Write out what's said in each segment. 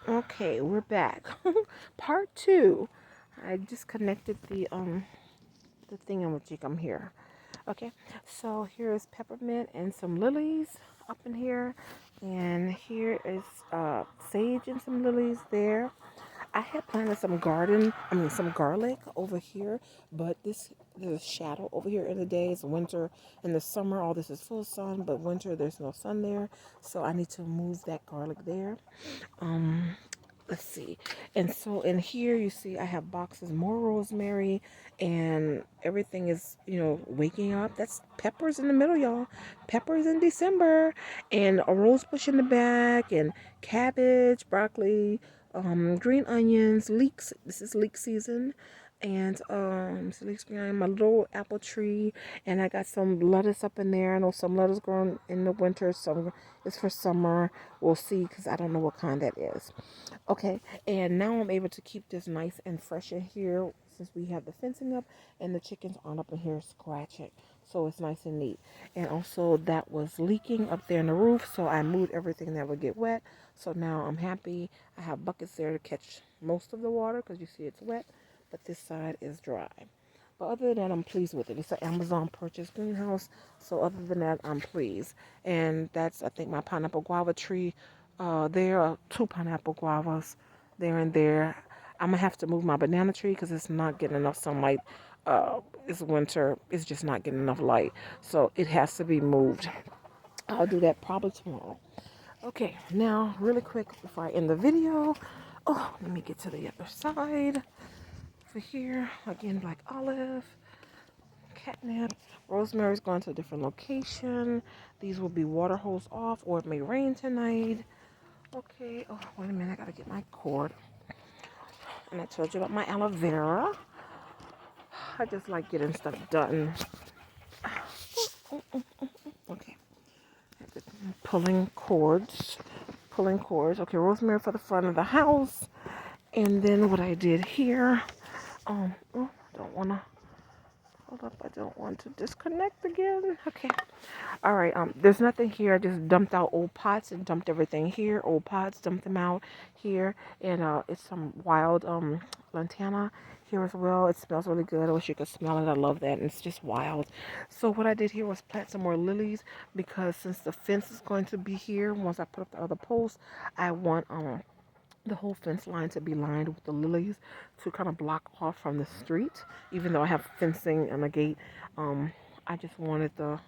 Okay, we're back. Part two. I disconnected the thing in which I'm here. Okay, so here is peppermint and some lilies up in here, and here is sage and some lilies there. I had planted some garlic over here, but there's a shadow over here in the day. It's winter. In the summer, all this is full sun, but winter there's no sun there, so I need to move that garlic there. Um, let's see. And so in here, you see, I have boxes more rosemary, and everything is, waking up. That's peppers in the middle, y'all. Peppers in December, and a rose bush in the back, and cabbage, broccoli, green onions, leeks. This is leek season. And so leeks behind my little apple tree, and I got some lettuce up in there. I know some lettuce grown in the winter, some is for summer. We'll see, because I don't know what kind that is. Okay, and now I'm able to keep this nice and fresh in here since we have the fencing up and the chickens aren't up in here scratching. So it's nice and neat. And also that was leaking up there in the roof, so I moved everything that would get wet. So now I'm happy. I have buckets there to catch most of the water because you see it's wet, but this side is dry. But other than that, I'm pleased with it. It's an Amazon purchase greenhouse. So other than that, I'm pleased. And that's, I think, my pineapple guava tree. There are two pineapple guavas there and there. I'm going to have to move my banana tree because it's not getting enough sunlight. It's winter. It's just not getting enough light. So it has to be moved. I'll do that probably tomorrow. Okay, now really quick before I end the video. Oh, let me get to the other side. For here, again, black olive, catnip. Rosemary's going to a different location. These will be water hose off, or it may rain tonight. Okay. Oh, wait a minute. I gotta get my cord. And I told you about my aloe vera. I just like getting stuff done. Okay. Pulling cords. Pulling cords. Okay, rosemary for the front of the house. And then what I did here. Oh, I don't wanna. Hold up, I don't want to disconnect again. Okay. All right. There's nothing here. I just dumped out old pots and dumped everything here. Old pots, dumped them out here. And it's some wild lantana here as well. It smells really good. I wish you could smell it. I love that. And it's just wild. So what I did here was plant some more lilies, because since the fence is going to be here, once I put up the other post, I want the whole fence line to be lined with the lilies to kind of block off from the street. Even though I have fencing and a gate, I just wanted the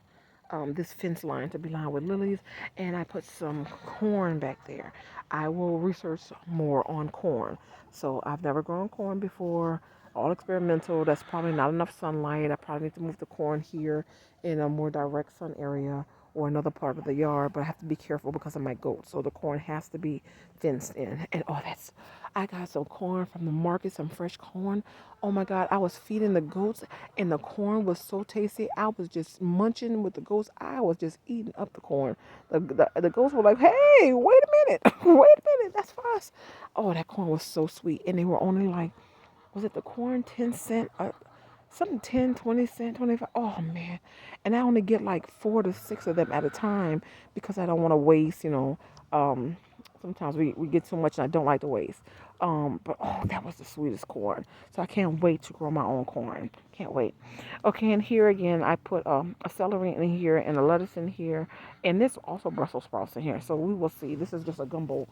this fence line to be lined with lilies, and I put some corn back there. I will research more on corn. So I've never grown corn before. All experimental. That's probably not enough sunlight. I probably need to move the corn here in a more direct sun area or another part of the yard, but I have to be careful because of my goats. So the corn has to be fenced in. And oh, I got some corn from the market, some fresh corn. Oh my God, I was feeding the goats, and the corn was so tasty. I was just munching with the goats. I was just eating up the corn. The goats were like, hey, wait a minute. Wait a minute. That's for us. Oh, that corn was so sweet. And they were only like, was it the corn 10 cent? Something 10, 20 cent, 25. Oh man. And I only get like 4 to 6 of them at a time because I don't want to waste, Um, sometimes we get too much and I don't like to waste. But oh, that was the sweetest corn. So I can't wait to grow my own corn. Can't wait. Okay, and here again, I put a celery in here and a lettuce in here. And this also Brussels sprouts in here. So we will see. This is just a gumbo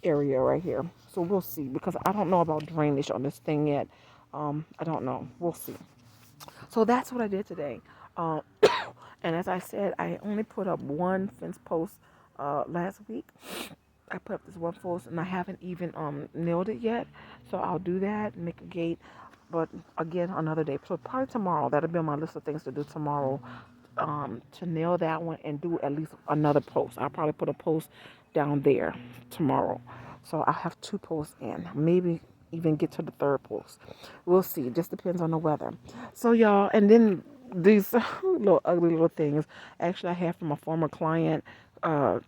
area right here. So we'll see, because I don't know about drainage on this thing yet. I don't know. We'll see. So that's what I did today. Um, and as I said, I only put up one fence post last week. I put up this one post, and I haven't even nailed it yet. So I'll do that, make a gate. But again, another day. So probably tomorrow. That'll be on my list of things to do tomorrow. To nail that one and do at least another post. I'll probably put a post down there tomorrow. So I have two posts in. Maybe even get to the third post. We'll see. It just depends on the weather. So y'all, and then these little ugly little things. Actually, I had from a former client, uh,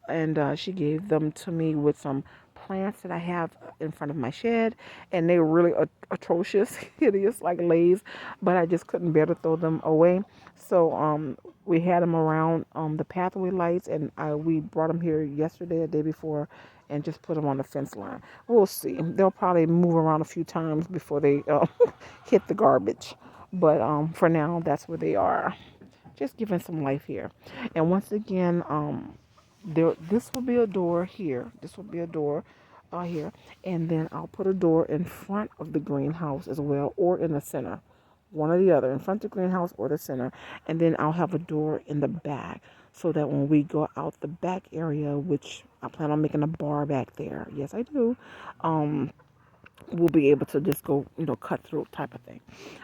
and she gave them to me with some plants that I have in front of my shed, and they were really atrocious, hideous, like lays, but I just couldn't bear to throw them away. So we had them around the pathway lights, and we brought them here yesterday, the day before, and just put them on the fence line. We'll see. They'll probably move around a few times before they hit the garbage. But for now, that's where they are. Just giving some life here. And once again, this will be a door here. This will be a door here. And then I'll put a door in front of the greenhouse as well, or in the center. One or the other, in front of the greenhouse or the center. And then I'll have a door in the back so that when we go out the back area, which I plan on making a bar back there. Yes, I do. Um, we'll be able to just go, cut through type of thing.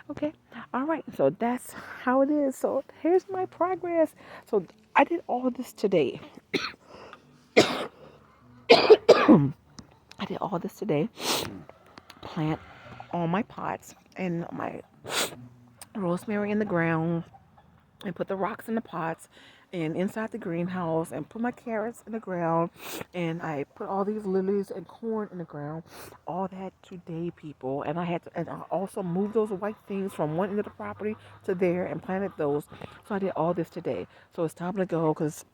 Okay. All right. So that's how it is. So here's my progress. So I did all of this today. I did all this today. Plant all my pots and my rosemary in the ground, and put the rocks in the pots and inside the greenhouse, and put my carrots in the ground, and I put all these lilies and corn in the ground. All that today, people. And I also moved those white things from one end of the property to there and planted those. So I did all this today. So it's time to go because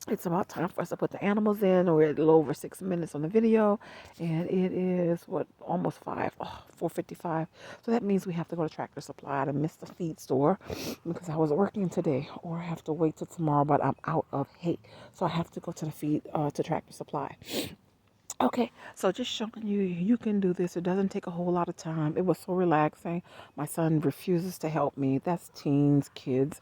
it's about time for us to put the animals in. We're a little over 6 minutes on the video, and it is what, almost 4:55. So that means we have to go to Tractor Supply to miss the feed store because I was working today, or I have to wait till tomorrow. But I'm out of hate, so I have to go to the feed to Tractor Supply. Okay, so just showing you can do this. It doesn't take a whole lot of time. It was so relaxing. My son refuses to help me. That's teens, kids.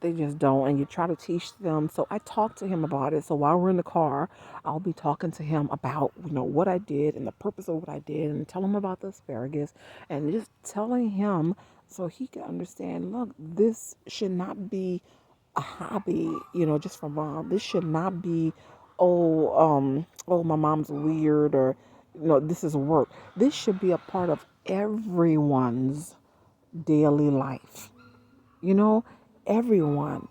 They just don't. And you try to teach them. So I talked to him about it. So while we're in the car, I'll be talking to him about, what I did and the purpose of what I did, and tell him about the asparagus, and just telling him so he can understand, look, this should not be a hobby, just for mom. This should not be, my mom's weird, or, this is work. This should be a part of everyone's daily life. You know, everyone,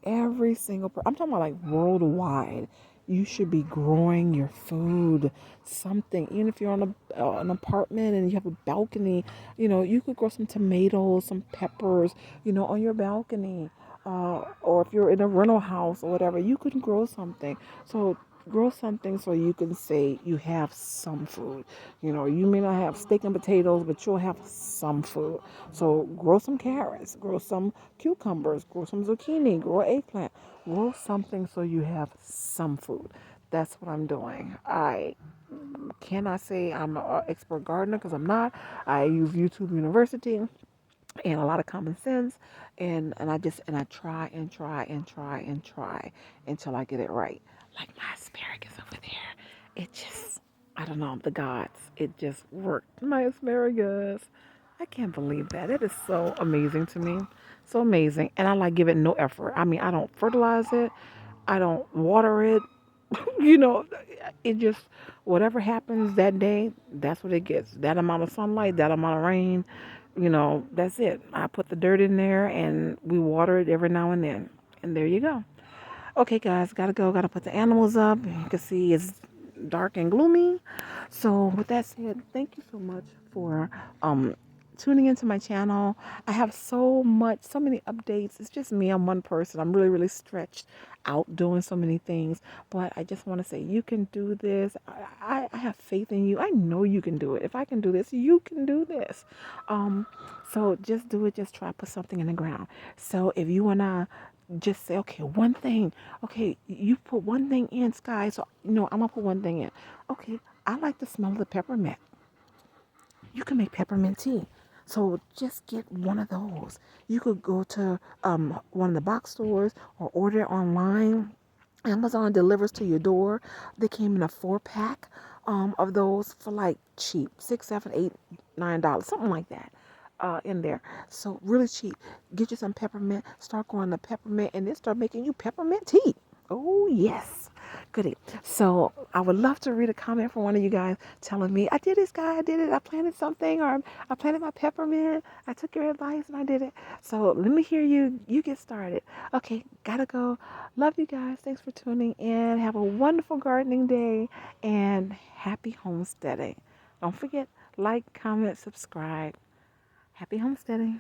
every single person. I'm talking about like worldwide. You should be growing your food, something. Even if you're on an apartment and you have a balcony, you could grow some tomatoes, some peppers, on your balcony. Or if you're in a rental house or whatever, you can grow something. So grow something so you can say you have some food. You may not have steak and potatoes, but you'll have some food. So grow some carrots, grow some cucumbers, grow some zucchini, grow eggplant, grow something so you have some food. That's what I'm doing. I cannot say I'm an expert gardener because I'm not. I use YouTube University and a lot of common sense, and I try and try and try and try until I get it right. Like my asparagus over there, it just, I don't know, the gods, it just worked. My asparagus, I can't believe that. It is so amazing to me, so amazing. And I like give it no effort. I mean, I don't fertilize it, I don't water it. you know it just, whatever happens that day, that's what it gets. That amount of sunlight, that amount of rain, that's it. I put the dirt in there and we water it every now and then, and there you go. Okay, guys, gotta go. Gotta put the animals up. You can see it's dark and gloomy. So, with that said, thank you so much for tuning into my channel. I have so many updates. It's just me. I'm one person. I'm really, really stretched out doing so many things. But I just want to say, you can do this. I have faith in you. I know you can do it. If I can do this, you can do this. So just do it. Just try to put something in the ground. So if you wanna just say, okay, one thing. Okay, you put one thing in, Sky. So, I'm going to put one thing in. Okay, I like the smell of the peppermint. You can make peppermint tea. So just get one of those. You could go to one of the box stores or order it online. Amazon delivers to your door. They came in a 4-pack of those for like cheap, $6, $7, $8, $9, something like that. In there. So really cheap. Get you some peppermint, start growing the peppermint, and then start making you peppermint tea. Oh yes. Goody. So I would love to read a comment from one of you guys telling me, I did this, guy, I did it, I planted something, or I planted my peppermint, I took your advice and I did it. So let me hear you get started. Okay, gotta go. Love you guys. Thanks for tuning in. Have a wonderful gardening day and happy homesteading. Don't forget, like, comment, subscribe. Happy homesteading.